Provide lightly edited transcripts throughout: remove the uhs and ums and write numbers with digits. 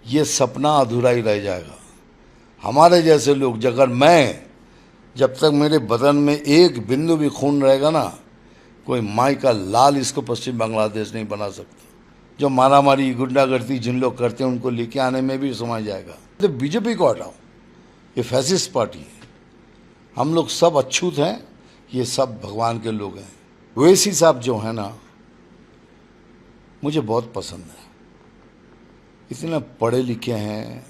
ये सपना अधूरा ही रह जाएगा। हमारे जैसे लोग, जब तक मेरे बदन में एक बिंदु भी खून रहेगा ना, कोई माई का लाल इसको पश्चिम बांग्लादेश नहीं बना सकता। जो मारामारी गुंडागर्दी जिन लोग करते हैं उनको लेके आने में भी समय जाएगा। तो बीजेपी को हटाओ, ये फैसिस्ट पार्टी है। हम लोग सब अछूत हैं, ये सब भगवान के लोग हैं। ओवैसी साहब जो है ना, मुझे बहुत पसंद है। इतने पढ़े लिखे हैं,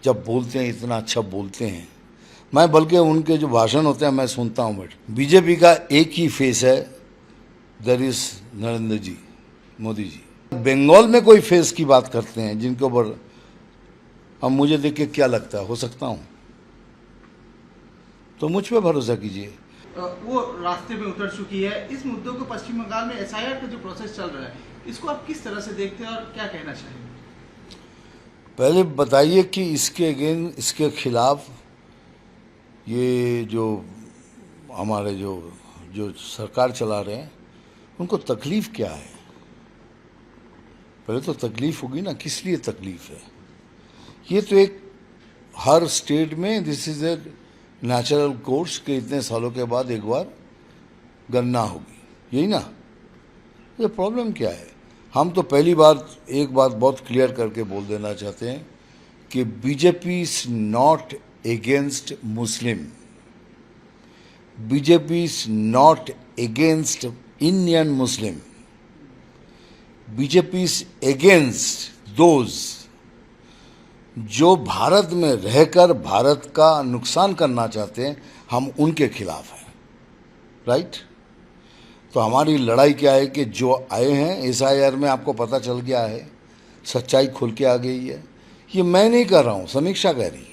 जब बोलते हैं इतना अच्छा बोलते हैं। मैं बल्कि उनके जो भाषण होते हैं मैं सुनता हूँ। बट बीजेपी का एक ही फेस है, दैट इज नरेंद्र जी, मोदी जी। बंगाल में कोई फेस की बात करते हैं जिनके ऊपर अब मुझे देख के क्या लगता है, हो सकता हूँ, तो मुझ पे भरोसा कीजिए। वो रास्ते में उतर चुकी है। इस मुद्दों को पश्चिम बंगाल में एसआईआर का जो प्रोसेस चल रहा है, इसको आप किस तरह से देखते हैं और क्या कहना चाहेंगे? पहले बताइए कि इसके खिलाफ ये जो हमारे जो सरकार चला रहे हैं उनको तकलीफ क्या है। पहले तो तकलीफ होगी ना, किस लिए तकलीफ है। ये तो एक हर स्टेट में this is a natural course के इतने सालों के बाद एक बार गणना होगी, यही ना। ये प्रॉब्लम क्या है। हम तो पहली बार एक बात बहुत क्लियर करके बोल देना चाहते हैं कि BJP is not against Muslim, BJP is not against Indian Muslim, BJP is against those जो भारत में रहकर भारत का नुकसान करना चाहते हैं। हम उनके खिलाफ हैं, राइट। तो हमारी लड़ाई क्या है कि जो आए हैं एसआईआर में, आपको पता चल गया है, सच्चाई खुल के आ गई है। ये मैं नहीं कर रहा हूँ, समीक्षा कह रही है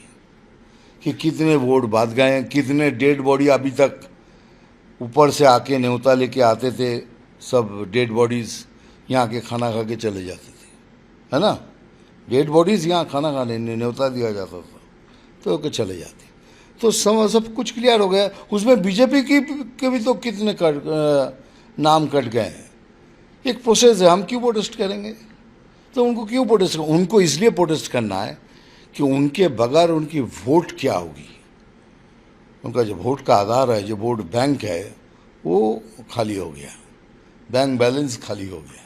कि कितने वोट बाद गए हैं, कितने डेड बॉडी अभी तक ऊपर से आके न्योता लेके आते थे। सब डेड बॉडीज़ यहाँ के खाना खा के चले जाते थे, है ना। डेड बॉडीज़ यहाँ खाना खाने न्योता दिया जाता था तो के चले जाते। तो सब कुछ क्लियर हो गया। उसमें बीजेपी के भी तो कितने नाम कट गए हैं। एक प्रोसेस है, हम क्यों प्रोटेस्ट करेंगे। तो उनको क्यों प्रोटेस्ट करें, उनको इसलिए प्रोटेस्ट करना है कि उनके बगैर उनकी वोट क्या होगी। उनका जो वोट का आधार है, जो वोट बैंक है, वो खाली हो गया, बैंक बैलेंस खाली हो गया।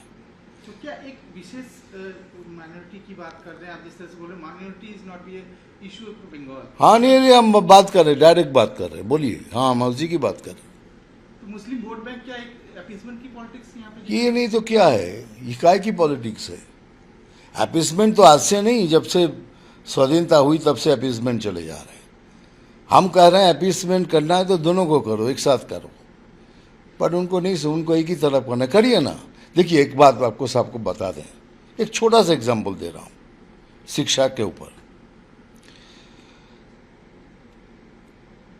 तो क्या एक विशेष माइनॉरिटी की बात कर रहे हैं आप, जिस तरह से बोले माइनॉरिटी इज नॉट ये इशू ऑफ बंगाल। हाँ नहीं, हम बात कर रहे हैं, डायरेक्ट बात कर रहे हैं, बोलिए। हाँ, मर्जी की बात कर रहे हैं। तो मुस्लिम वोट बैंक क्या एक अपीसमेंट की पॉलिटिक्स यहाँ पे? ये नहीं तो क्या है, ये काय की पॉलिटिक्स है। अपीसमेंट तो आज से नहीं, जब से स्वाधीनता हुई तब से अपीसमेंट चले जा रहे हैं। हम कह रहे हैं अपीसमेंट करना है तो दोनों को करो, एक साथ करो। पर उनको नहीं, उनको एक ही तरफ करना, करिए ना। देखिए एक बात आपको सबको बता दें, एक छोटा सा एग्जाम्पल दे रहा हूँ शिक्षा के ऊपर।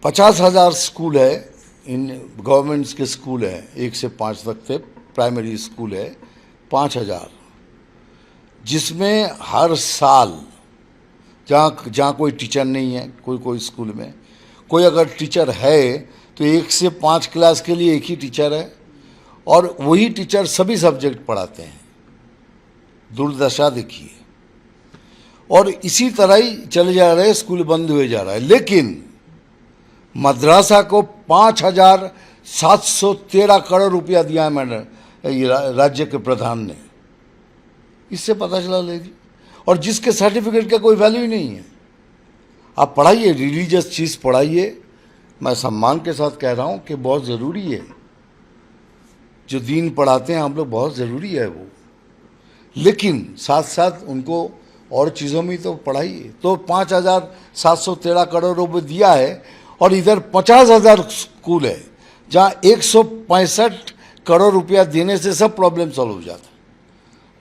50,000 स्कूल है, इन गवर्नमेंट्स के स्कूल है, 1 से 5 तक थे, प्राइमरी स्कूल है 5,000, जिसमें हर साल जहाँ कोई टीचर नहीं है, कोई स्कूल में कोई अगर टीचर है तो 1 से 5 क्लास के लिए एक ही टीचर है और वही टीचर सभी सब्जेक्ट पढ़ाते हैं। दुर्दशा देखिए। और इसी तरह ही चले जा रहे हैं, स्कूल बंद हुए जा रहा है। लेकिन मद्रासा को 5,713 करोड़ रुपया दिया है मैंने राज्य के प्रधान ने। इससे पता चला लेगी। और जिसके सर्टिफिकेट का कोई वैल्यू ही नहीं है। आप पढ़ाइए, रिलीजियस चीज़ पढ़ाइए। मैं सम्मान के साथ कह रहा हूँ कि बहुत ज़रूरी है, जो दीन पढ़ाते हैं हम लोग, बहुत ज़रूरी है वो। लेकिन साथ साथ उनको और चीज़ों में तो पढ़ाइए। तो 5,713 करोड़ रुपये दिया है और इधर 50,000 स्कूल है जहाँ 165 करोड़ रुपया देने से सब प्रॉब्लम सॉल्व हो जाता है।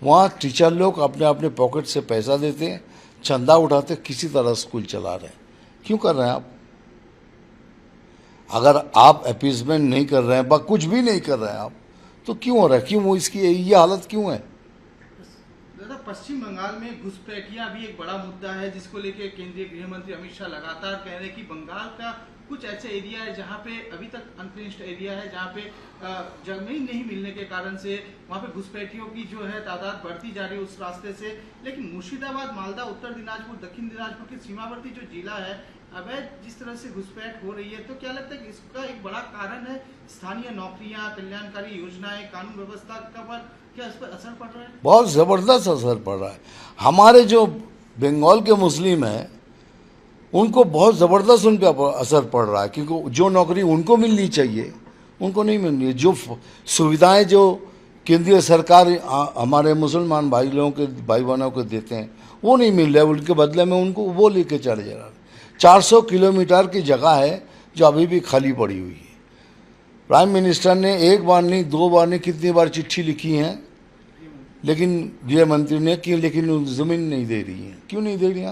वहाँ टीचर लोग अपने अपने पॉकेट से पैसा देते हैं, चंदा उठाते, किसी तरह स्कूल चला रहे हैं। क्यों कर रहे हैं आप? अगर आप अपीसमेंट नहीं कर रहे हैं, कुछ भी नहीं कर रहे हैं आप, तो क्यों हो रहा है? क्यों इसकी ये हालत क्यों है? दादा, पश्चिम बंगाल में घुसपैठियां भी एक बड़ा मुद्दा है, जिसको लेकर केंद्रीय गृह मंत्री अमित शाह लगातार कह रहे हैं कि बंगाल का कुछ ऐसे एरिया है जहाँ पे अभी तक अनफिनिश्ड एरिया है, जहाँ पे जमीन नहीं मिलने के कारण से वहाँ पे घुसपैठियों की जो है तादाद बढ़ती जा रही है उस रास्ते से। लेकिन मुर्शिदाबाद, मालदा, उत्तर दिनाजपुर, दक्षिण दिनाजपुर के सीमावर्ती जो जिला है, अवैध जिस तरह से घुसपैठ हो रही है, तो क्या लगता है कि इसका एक बड़ा कारण है स्थानीय नौकरियां, कल्याणकारी योजनाएं, कानून व्यवस्था का पर क्या इस पर असर पड़ रहा है? बहुत ज़बरदस्त असर पड़ रहा है। हमारे जो बंगाल के मुस्लिम हैं उनको बहुत ज़बरदस्त उन पर असर पड़ रहा है, क्योंकि जो नौकरी उनको मिलनी चाहिए उनको नहीं मिल रही है। जो सुविधाएं जो केंद्रीय सरकार हमारे मुसलमान भाई लोगों के, भाई बहनों को देते हैं, वो नहीं मिल रहा है। उनके बदले में उनको वो लेके चले जा रहा है। 400 किलोमीटर की जगह है जो अभी भी खाली पड़ी हुई है। प्राइम मिनिस्टर ने एक बार नहीं, दो बार नहीं, कितनी बार चिट्ठी लिखी है, लेकिन गृह मंत्री ने कि लेकिन ज़मीन नहीं दे रही है। क्यों नहीं दे रही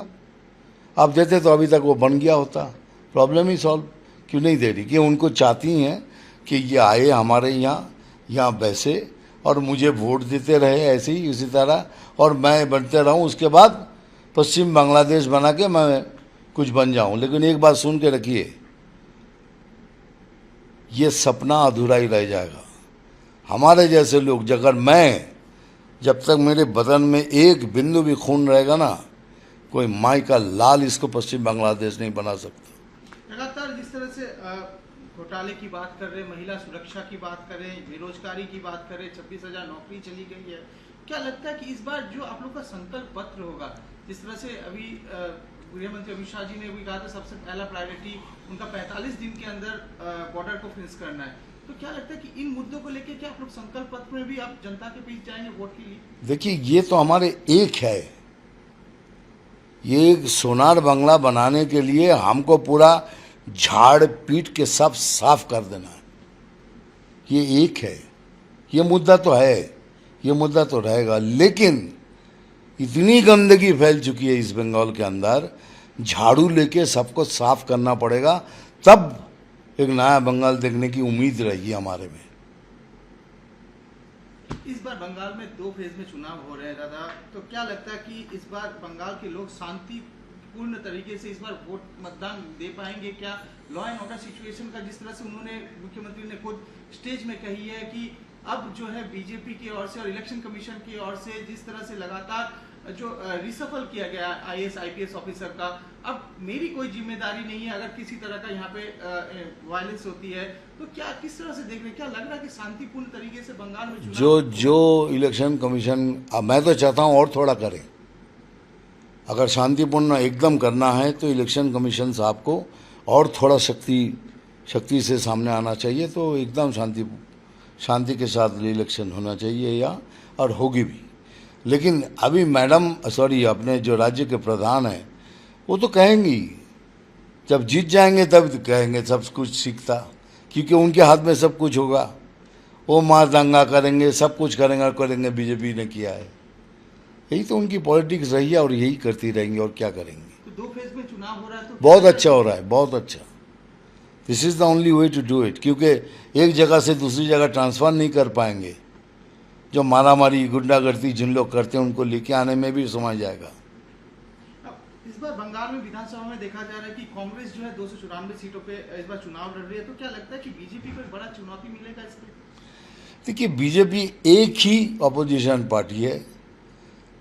आप देते तो अभी तक वो बन गया होता, प्रॉब्लम ही सॉल्व। क्यों नहीं दे रही? कि उनको चाहती हैं कि ये आए हमारे यहाँ वैसे, और मुझे वोट देते रहे ऐसे ही इसी तरह, और मैं बनते रहूँ, उसके बाद पश्चिम बांग्लादेश बना के मैं कुछ बन जाऊँ। लेकिन एक बात सुन के रखिए, ये सपना अधूरा ही रह जाएगा। हमारे जैसे लोग, जब तक मेरे बदन में एक बिंदु भी खून रहेगा ना, कोई माई का लाल इसको पश्चिम बांग्लादेश नहीं बना सकता। लगातार जिस तरह से घोटाले की बात कर रहे, महिला सुरक्षा की बात करें, बेरोजगारी की बात करें, 26,000 नौकरी चली गई है, क्या लगता है कि इस बार जो आप लोग का संकल्प पत्र होगा, जिस तरह से अभी गृह मंत्री अमित शाह जी ने भी कहा था सबसे पहला प्रायोरिटी उनका 45 दिन के अंदर बॉर्डर को फिनिश करना है, तो क्या लगता है कि इन मुद्दों को लेकर क्या आप लोग संकल्प पत्र में भी आप जनता के बीच जाएंगे वोट के लिए? देखिए, ये तो हमारे एक है, ये सोनार बंगला बनाने के लिए हमको पूरा झाड़ पीट के सब साफ कर देना है। ये एक है, ये मुद्दा तो है, ये मुद्दा तो रहेगा। लेकिन इतनी गंदगी फैल चुकी है इस बंगाल के अंदर, झाड़ू लेके सबको साफ करना पड़ेगा, तब एक नया बंगाल देखने की उम्मीद रहेगी हमारे में। इस बार बंगाल में 2 फेज में चुनाव हो रहे हैं दादा, तो क्या लगता है कि इस बार बंगाल के लोग शांतिपूर्ण तरीके से इस बार वोट मतदान दे पाएंगे? क्या लॉ एंड ऑर्डर सिचुएशन का जिस तरह से उन्होंने, मुख्यमंत्री ने खुद स्टेज में कही है कि अब जो है बीजेपी की ओर से और इलेक्शन कमीशन की ओर से जिस तरह से लगातार जो रिसफल किया गया आईएएस आईपीएस ऑफिसर का, अब मेरी कोई जिम्मेदारी नहीं है अगर किसी तरह का यहाँ पे वायलेंस होती है, तो क्या किस तरह से देख रहे हैं? क्या लग रहा है कि शांतिपूर्ण तरीके से बंगाल में चुनाव जो इलेक्शन कमीशन, मैं तो चाहता हूँ और थोड़ा करें। अगर शांतिपूर्ण एकदम करना है तो इलेक्शन कमीशन साहब को और थोड़ा शक्ति से सामने आना चाहिए, तो एकदम शांति के साथ इलेक्शन होना चाहिए, या और होगी भी। लेकिन अभी अपने जो राज्य के प्रधान हैं वो तो कहेंगी, जब जीत जाएंगे तब तो कहेंगे सब कुछ सीखता, क्योंकि उनके हाथ में सब कुछ होगा। वो मार दंगा करेंगे, सब कुछ करेंगे बीजेपी ने किया है। यही तो उनकी पॉलिटिक्स रही है और यही करती रहेंगी, और क्या करेंगे। तो 2 फेज में चुनाव हो रहा है, तो बहुत अच्छा हो रहा है, बहुत अच्छा। This is the only way to do it, क्योंकि एक जगह से दूसरी जगह ट्रांसफ़र नहीं कर पाएंगे। जो मारामारी गुंडागर्दी जिन लोग करते हैं उनको लेके आने में भी समय जाएगा। इस बार बंगाल में विधानसभा में देखा जा रहा है कि कांग्रेस जो है 294 सीटों पे इस बार चुनाव लड़ रही है, तो क्या लगता है कि बीजेपी को एक बड़ा चुनौती मिलेगा इसमें? देखिए, बीजेपी एक ही अपोजिशन पार्टी है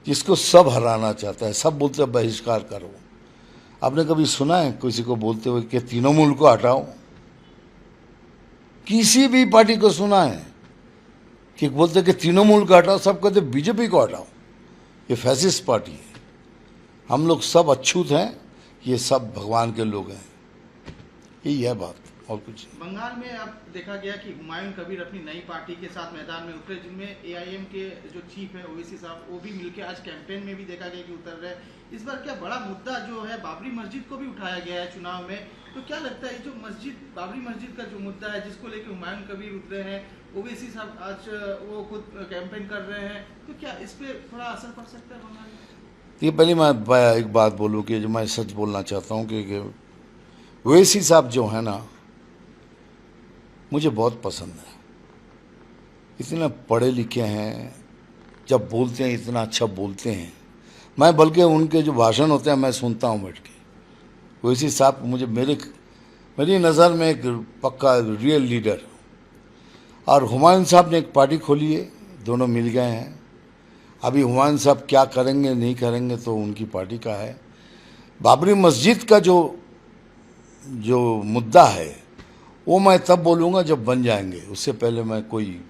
जिसको सब हराना चाहता है। सब बोलते हैं बहिष्कार करो। आपने कभी सुना है किसी को बोलते हुए कि तृणमूल को हटाओ? किसी भी पार्टी को सुना है कि बोलते कि तृणमूल को हटाओ? सब कहते बीजेपी को हटाओ। ये फैसिस्ट पार्टी है। हम लोग सब अछूत हैं, ये सब भगवान के लोग हैं। यही है बात, और कुछ नहीं। बंगाल में अब देखा गया कि हुमायूं कबीर अपनी नई पार्टी के साथ मैदान में उतरे, जिनमें एआईएम के जो चीफ है ओवैसी साहब, वो भी मिलकर आज कैंपेन में भी देखा गया कि उतर रहे। इस बार क्या बड़ा मुद्दा जो है बाबरी मस्जिद को भी उठाया गया है चुनाव में, तो क्या लगता है ये जो बाबरी मस्जिद का जो मुद्दा है जिसको लेकर हुमायूं कबीर उतरे हैं, ओवैसी साहब आज वो खुद कैंपेन कर रहे हैं, तो क्या इस पर थोड़ा असर पड़ सकता है बंगाल में? ये पहले मैं एक बात बोलूँ कि जो मैं सच बोलना चाहता हूँ कि ओवैसी साहब जो है ना, मुझे बहुत पसंद है। इतने पढ़े लिखे हैं, जब बोलते हैं इतना अच्छा बोलते हैं। मैं बल्कि उनके जो भाषण होते हैं मैं सुनता हूँ बैठ के। ओवैसी साहब मुझे मेरी नज़र में एक पक्का रियल लीडर, और हुमायूं साहब ने एक पार्टी खोली है, दोनों मिल गए हैं। अभी हुमायूं साहब क्या करेंगे नहीं करेंगे तो उनकी पार्टी का है। बाबरी मस्जिद का जो मुद्दा है वो मैं तब बोलूँगा जब बन जाएंगे, उससे पहले मैं कोई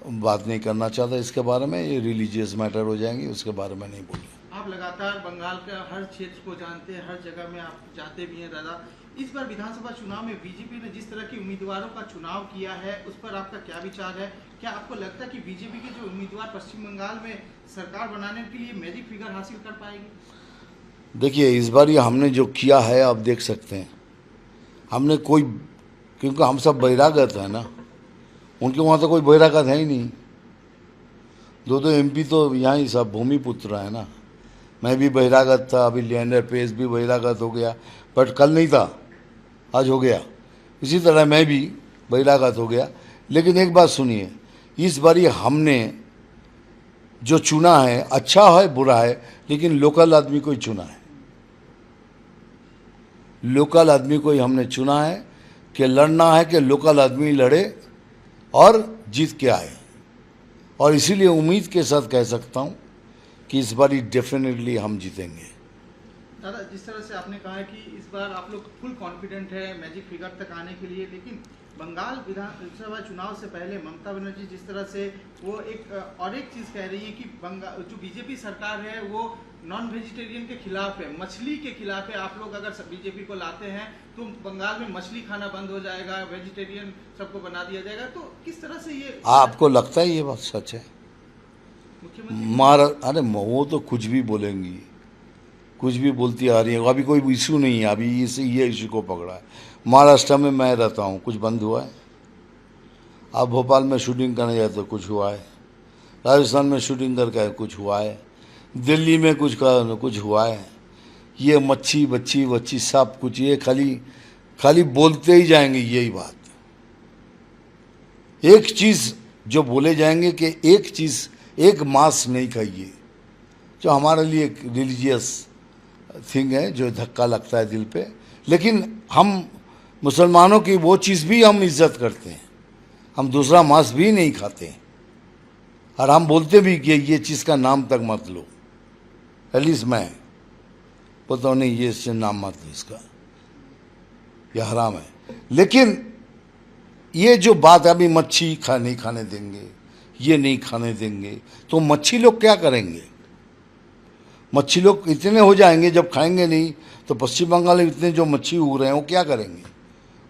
बात नहीं करना चाहता इसके बारे में। ये रिलीजियस मैटर हो जाएंगे, उसके बारे में नहीं बोलूँगा। आप लगातार बंगाल का हर क्षेत्र को जानते हैं, हर जगह में आप जाते भी हैं दादा। इस बार विधानसभा चुनाव में बीजेपी ने जिस तरह के उम्मीदवारों का चुनाव किया है उस पर आपका क्या विचार है? क्या आपको लगता है कि बीजेपी के जो उम्मीदवार पश्चिम बंगाल में सरकार बनाने के लिए मैजिक फिगर हासिल कर पाएगी? देखिए, इस बार ये हमने जो किया है आप देख सकते हैं। हमने कोई, क्योंकि हम सब बहिरागत है ना, उनके वहाँ तो कोई बहिरागत है ही नहीं। दो एमपी तो यहाँ ही सब भूमिपुत्र है ना। मैं भी बहिरागत था, अभी लिएंडर पेस भी बहिरागत हो गया, बट कल नहीं था, आज हो गया। इसी तरह मैं भी बहिरागत हो गया। लेकिन एक बात सुनिए, इस बार ये हमने जो चुना है, अच्छा है बुरा है, लेकिन लोकल आदमी को ही चुना है। लोकल आदमी को ही हमने चुना है कि लड़ना है, कि लोकल आदमी लड़े और जीत के आए। और इसीलिए उम्मीद के साथ कह सकता हूँ कि इस बार ही डेफिनेटली हम जीतेंगे। दादा, जिस तरह से आपने कहा है कि इस बार आप लोग फुल कॉन्फिडेंट है मैजिक फिगर तक आने के लिए, लेकिन बंगाल विधानसभा चुनाव से पहले ममता बनर्जी जिस तरह से वो एक चीज़ कह रही है कि बंगाल जो बीजेपी सरकार है वो नॉन वेजिटेरियन के खिलाफ है, मछली के खिलाफ है। आप लोग अगर बीजेपी को लाते हैं तो बंगाल में मछली खाना बंद हो जाएगा, वेजिटेरियन सबको बना दिया जाएगा। तो किस तरह से ये आपको लगता है ये बात सच है? मुख्यमंत्री अरे वो तो कुछ भी बोलेंगी, कुछ भी बोलती आ रही है। अभी कोई इशू नहीं है, अभी ये इशू को पकड़ा है। महाराष्ट्र में मैं रहता हूँ, कुछ बंद हुआ है? आप भोपाल में शूटिंग करने जाए तो कुछ हुआ है, राजस्थान में शूटिंग करके कुछ हुआ है, दिल्ली में कुछ हुआ है। ये मच्छी बच्ची बच्ची सब कुछ, ये खाली बोलते ही जाएंगे यही बात। एक चीज़ जो बोले जाएंगे कि एक मांस नहीं खाइए, जो हमारे लिए एक रिलीजियस थिंग है, जो धक्का लगता है दिल पे। लेकिन हम मुसलमानों की वो चीज़ भी हम इज्जत करते हैं, हम दूसरा मांस भी नहीं खाते, और हम बोलते भी कि ये चीज़ का नाम तक मत लो। एटलीस्ट मैं बोलता हूँ नहीं, ये इससे नाम मत लो, इसका यह हराम है। लेकिन ये जो बात है, अभी मच्छी नहीं खाने देंगे, ये नहीं खाने देंगे, तो मच्छी लोग क्या करेंगे? मच्छी लोग इतने हो जाएंगे जब खाएंगे नहीं, तो पश्चिम बंगाल में इतने जो मच्छी उग रहे हैं वो क्या करेंगे?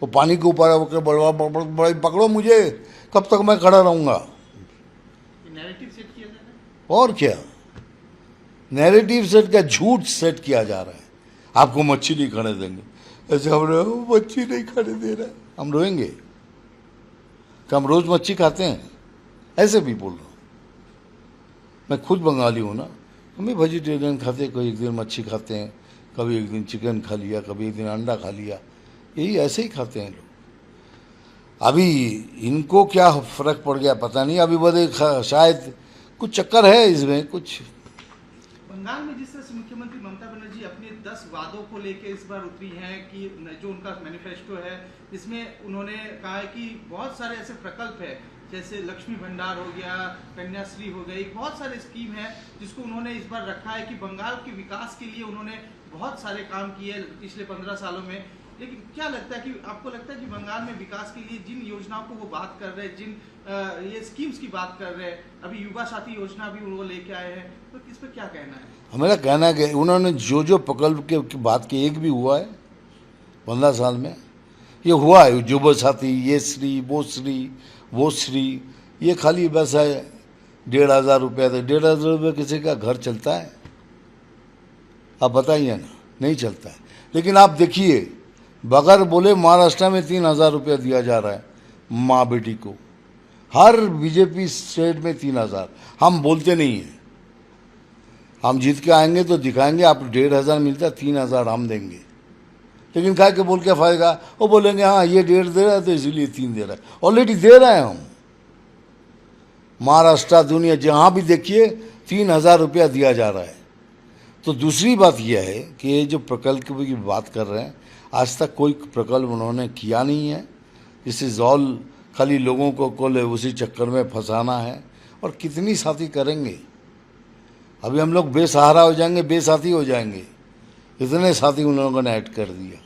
वो पानी के ऊपर होकर बड़ा पकड़ो मुझे, कब तक मैं खड़ा रहूँगा? नैरेटिव सेट किया जा रहा है। और क्या नैरेटिव सेट, क्या झूठ सेट किया जा रहा है। आपको मच्छी नहीं खाने देंगे, ऐसे हम मच्छी नहीं खाने दे रहा है, हम रोएंगे कि हम रोज़ मच्छी खाते हैं? ऐसे भी बोल रहा हूँ। मैं खुद बंगाली हूँ ना, हम भी वेजिटेरियन खाते हैं, कोई एक दिन मच्छी खाते हैं, कभी एक दिन चिकन खा लिया, कभी एक दिन अंडा खा लिया, यही ऐसे ही खाते हैं लोग। अभी इनको क्या फ़र्क पड़ गया पता नहीं, अभी बड़े शायद कुछ चक्कर है इसमें कुछ। बंगाल में जिस तरह से मुख्यमंत्री ममता बनर्जी अपने 10 वादों को लेकर इस बार उतरी हैं कि जो उनका मैनिफेस्टो है, इसमें उन्होंने कहा है कि बहुत सारे ऐसे प्रकल्प है, जैसे लक्ष्मी भंडार हो गया, कन्याश्री हो गई, बहुत सारे स्कीम है जिसको उन्होंने इस बार रखा है कि बंगाल के विकास के लिए उन्होंने बहुत सारे काम किए पिछले 15 सालों में। लेकिन क्या लगता है कि आपको लगता है कि बंगाल में विकास के लिए जिन योजनाओं को वो बात कर रहे हैं, जिन ये स्कीम्स की बात कर रहे हैं, अभी युवा साथी योजना भी वो लेके आए हैं, तो इस पर क्या कहना है? मेरा कहना है कि उन्होंने जो प्रकल्प की बात की, एक भी हुआ है 15 साल में? ये हुआ है युवा साथी, ये श्री वो श्री, ये खाली बस है 1,500 रुपया। तो 1,500 रुपये किसी का घर चलता है? आप बताइए ना, नहीं चलता है। लेकिन आप देखिए, बगैर बोले महाराष्ट्र में 3,000 रुपया दिया जा रहा है माँ बेटी को, हर बीजेपी स्टेट में 3,000। हम बोलते नहीं हैं, हम जीत के आएंगे तो दिखाएंगे आप 1,500 मिलता है, 3,000 हम देंगे। लेकिन क्या के बोल क्या फायदा? वो बोलेंगे हाँ ये 1,500 दे रहा है तो इसीलिए 3 दे रहा है। ऑलरेडी दे रहे हैं हम। महाराष्ट्र दुनिया जहाँ भी देखिए 3,000 रुपया दिया जा रहा है। तो दूसरी बात यह है कि ये जो प्रकल्प की बात कर रहे हैं, आज तक कोई प्रकल्प उन्होंने किया नहीं है। दिस इज़ ऑल खाली लोगों को उसी चक्कर में फंसाना है। और कितनी साथी करेंगे? अभी हम लोग बेसहारा हो जाएंगे, बेसाथी हो जाएंगे। इतने साथी उन लोगों ने ऐड कर दिया।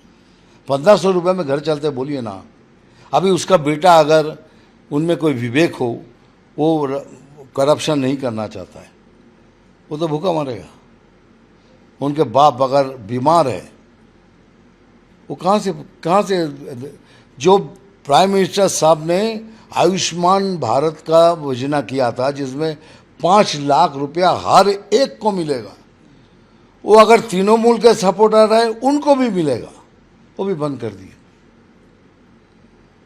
1500 रुपये में घर चलते, बोलिए ना। अभी उसका बेटा अगर उनमें कोई विवेक हो, वो करप्शन नहीं करना चाहता है, वो तो भूखा मरेगा। उनके बाप अगर बीमार है, वो कहाँ से जो प्राइम मिनिस्टर साहब ने आयुष्मान भारत का योजना किया था, जिसमें 5 लाख रुपया हर एक को मिलेगा, वो अगर तृणमूल के सपोर्टर है उनको भी मिलेगा, वो भी बंद कर दिया।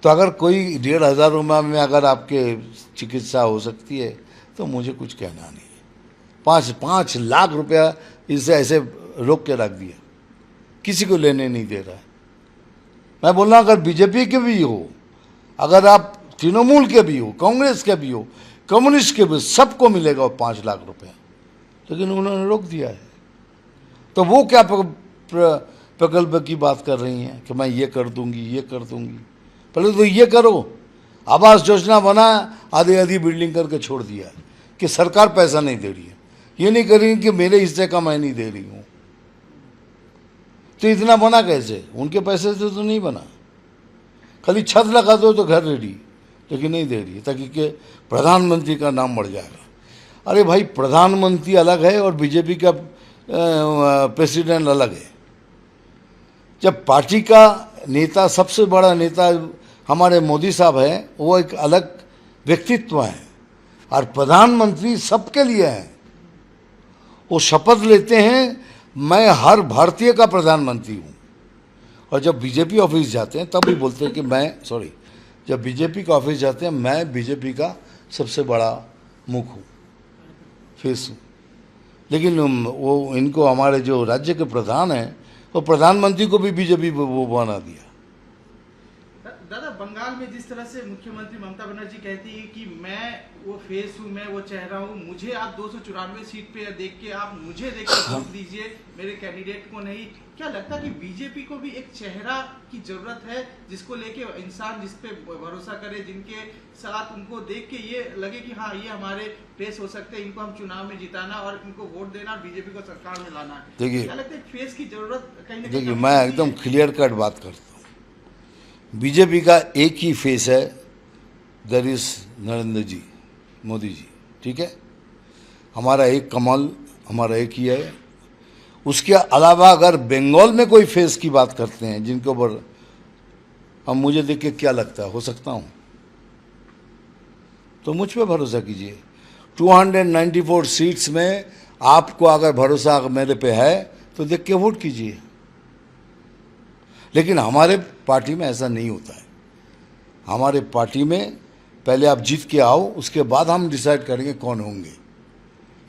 तो अगर कोई 1,500 रुपये में अगर आपके चिकित्सा हो सकती है तो मुझे कुछ कहना नहीं है। 5 लाख रुपया इसे ऐसे रोक के रख दिया, किसी को लेने नहीं दे रहा है। मैं बोल रहा हूँ अगर बीजेपी के भी हो, अगर आप तृणमूल के भी हो, कांग्रेस के भी हो, कम्युनिस्ट के भी, सबको मिलेगा वो 5 लाख रुपया, लेकिन उन्होंने रोक दिया है। तो वो क्या प्रकल्प की बात कर रही हैं कि मैं ये कर दूंगी, ये कर दूंगी? पहले तो ये करो। आवास योजना बना, आधी आधी बिल्डिंग करके छोड़ दिया कि सरकार पैसा नहीं दे रही है। ये नहीं करेंगे कि मेरे हिस्से का मैं नहीं दे रही हूँ। तो इतना बना कैसे? उनके पैसे से तो नहीं बना। खाली छत लगा दो तो घर रेडी, लेकिन नहीं दे रही, ताकि के प्रधानमंत्री का नाम बढ़ जाएगा। अरे भाई, प्रधानमंत्री अलग है और बीजेपी का प्रेसिडेंट अलग है। जब पार्टी का नेता, सबसे बड़ा नेता हमारे मोदी साहब हैं, वो एक अलग व्यक्तित्व है, और प्रधानमंत्री सबके लिए हैं। वो शपथ लेते हैं, मैं हर भारतीय का प्रधानमंत्री हूँ। और जब बीजेपी ऑफिस जाते हैं तब भी बोलते हैं कि जब बीजेपी का ऑफिस जाते हैं, मैं बीजेपी का सबसे बड़ा मुख हूँ, फेस हूँ। लेकिन वो इनको, हमारे जो राज्य के प्रधान हैं, वो प्रधानमंत्री को भी बीजेपी वो बना दिया। दादा, बंगाल में जिस तरह से मुख्यमंत्री ममता बनर्जी कहती है कि मैं वो फेस हूँ, मैं वो चेहरा हूँ, मुझे आप 294 सीट पे देख के, आप मुझे देख के वोट दीजिए, मेरे कैंडिडेट को नहीं। क्या लगता है कि बीजेपी को भी एक चेहरा की जरूरत है, जिसको लेके इंसान जिस पे भरोसा करे, जिनके साथ उनको देख के ये लगे कि हाँ, ये हमारे फेस हो सकते हैं, इनको हम चुनाव में जिताना और इनको वोट देना और बीजेपी को सरकार में लाना है। देखिए, क्या लगता है फेस की जरूरत कहीं ना देखिए, मैं एकदम क्लियर कट बात करता हूँ। बीजेपी का एक ही फेस है, दैट इज नरेंद्र जी, मोदी जी, ठीक है। हमारा एक कमल, हमारा एक ही है। उसके अलावा अगर बंगाल में कोई फेस की बात करते हैं, जिनके ऊपर अब मुझे देख के क्या लगता है, हो सकता हूँ, तो मुझ पे भरोसा कीजिए। 294 सीट्स में आपको अगर भरोसा मेरे पे है तो देख के वोट कीजिए। लेकिन हमारे पार्टी में ऐसा नहीं होता है। हमारे पार्टी में पहले आप जीत के आओ, उसके बाद हम डिसाइड करेंगे कौन होंगे।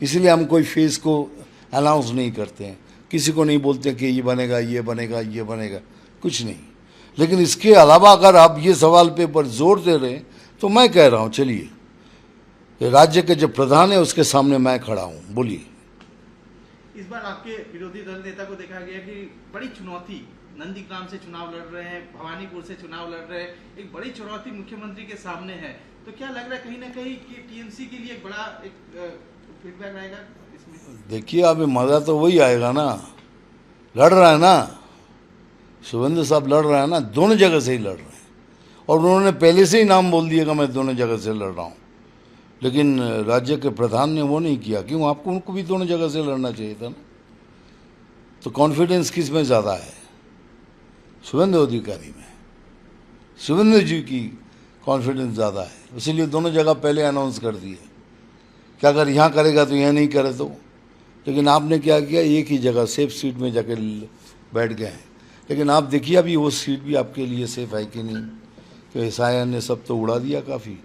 इसलिए हम कोई फेस को अनाउंस नहीं करते हैं, किसी को नहीं बोलते कि ये बनेगा, ये बनेगा, ये बनेगा, कुछ नहीं। लेकिन इसके अलावा अगर आप ये सवाल पे पर जोर दे रहे हैं, तो मैं कह रहा हूँ, चलिए, राज्य के जो प्रधान है उसके सामने मैं खड़ा हूँ, बोलिए। इस बार आपके विरोधी दल नेता को देखा गया कि बड़ी चुनौती, नंदीग्राम से चुनाव लड़ रहे हैं, भवानीपुर से चुनाव लड़ रहे हैं, एक बड़ी चुनौती मुख्यमंत्री के सामने है। तो क्या लग रहा है कहीं ना कहीं कि टीएमसी के लिए एक बड़ा फीडबैक रहेगा इसमें? देखिए, अभी मजा तो वही आएगा ना, लड़ रहा है ना, शुभेंदु साहब लड़ रहा है ना, दोनों जगह से ही लड़ रहे हैं। और उन्होंने पहले से ही नाम बोल दिया कि मैं दोनों जगह से लड़ रहा हूँ। लेकिन राज्य के प्रधान ने वो नहीं किया। क्यों? आपको उनको भी दोनों जगह से लड़ना चाहिए था ना। तो कॉन्फिडेंस किस में ज़्यादा है? शुभेंदु अधिकारी में। शुभेंदु जी की कॉन्फिडेंस ज़्यादा है, इसीलिए दोनों जगह पहले अनाउंस कर दिए कि अगर यहाँ करेगा तो यहाँ नहीं करे तो। लेकिन आपने क्या किया, एक ही जगह सेफ सीट में जाके बैठ गए हैं। लेकिन आप देखिए अभी वो सीट भी आपके लिए सेफ है कि नहीं, तो एसआईआर ने सब तो उड़ा दिया काफ़ी।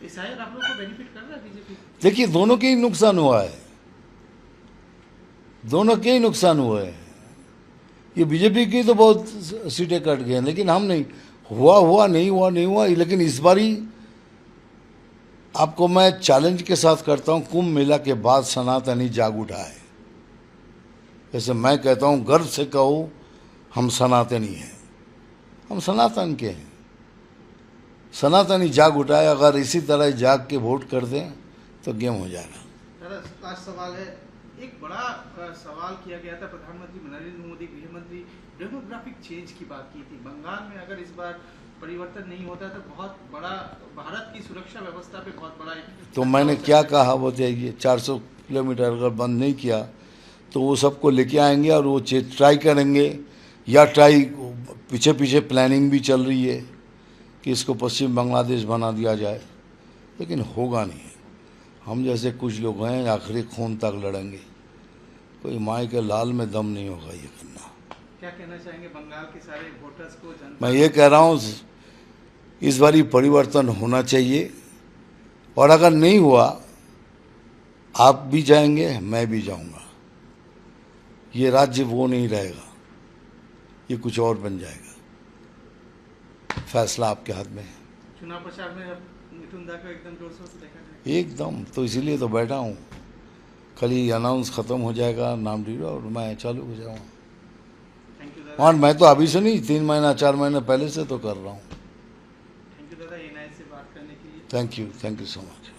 एसआईआर आप लोग को बेनिफिट कर रहा है बीजेपी? देखिए, दोनों के ही नुकसान हुआ है, दोनों के ही नुकसान हुए हैं। ये बीजेपी की तो बहुत सीटें कट गई हैं, लेकिन हम नहीं हुआ नहीं हुआ। लेकिन इस बारी आपको मैं चैलेंज के साथ करता हूं, कुंभ मेला के बाद सनातनी जाग उठा है। जैसे मैं कहता हूँ गर्व से कहो हम सनातनी हैं, हम सनातन के हैं। सनातनी जाग उठाए, अगर इसी तरह जाग के वोट कर दें तो गेम हो जाएगा। दादा लास्ट सवाल है, एक बड़ा सवाल किया गया था, प्रधानमंत्री नरेंद्र मोदी गृह मंत्री डेमोग्राफिक चेंज की बात की थी। बंगाल में अगर इस बार परिवर्तन नहीं होता तो बहुत बड़ा भारत की सुरक्षा व्यवस्था पे बहुत बड़ा तो मैंने क्या कहा, वो देखिए 400 किलोमीटर अगर बंद नहीं किया तो वो सबको लेके आएंगे और वो ट्राई करेंगे, या पीछे पीछे प्लानिंग भी चल रही है कि इसको पश्चिम बांग्लादेश बना दिया जाए, लेकिन होगा नहीं। हम जैसे कुछ लोग हैं आखिरी खून तक लड़ेंगे, कोई माई के लाल में दम नहीं होगा ये करना। क्या कहना चाहेंगे बंगाल के सारे वोटर्स को, जनता? मैं ये कह रहा हूँ इस बारी परिवर्तन होना चाहिए, और अगर नहीं हुआ आप भी जाएंगे मैं भी जाऊंगा, ये राज्य वो नहीं रहेगा, ये कुछ और बन जाएगा। फैसला आपके हाथ में है। चुनाव प्रचार में अब मिथुन दा को एकदम जोर शोर से देखा जाए। एकदम, तो इसीलिए तो बैठा हूँ। कल ही अनाउंस खत्म हो जाएगा नाम लीडर और मैं चालू हो जाऊँगा। थैंक यू दादा। और मैं तो अभी से नहीं, 3 महीना 4 महीने पहले से तो कर रहा हूँ। थैंक यू दादा, एनआई से बात करने के लिए। Thank you so much.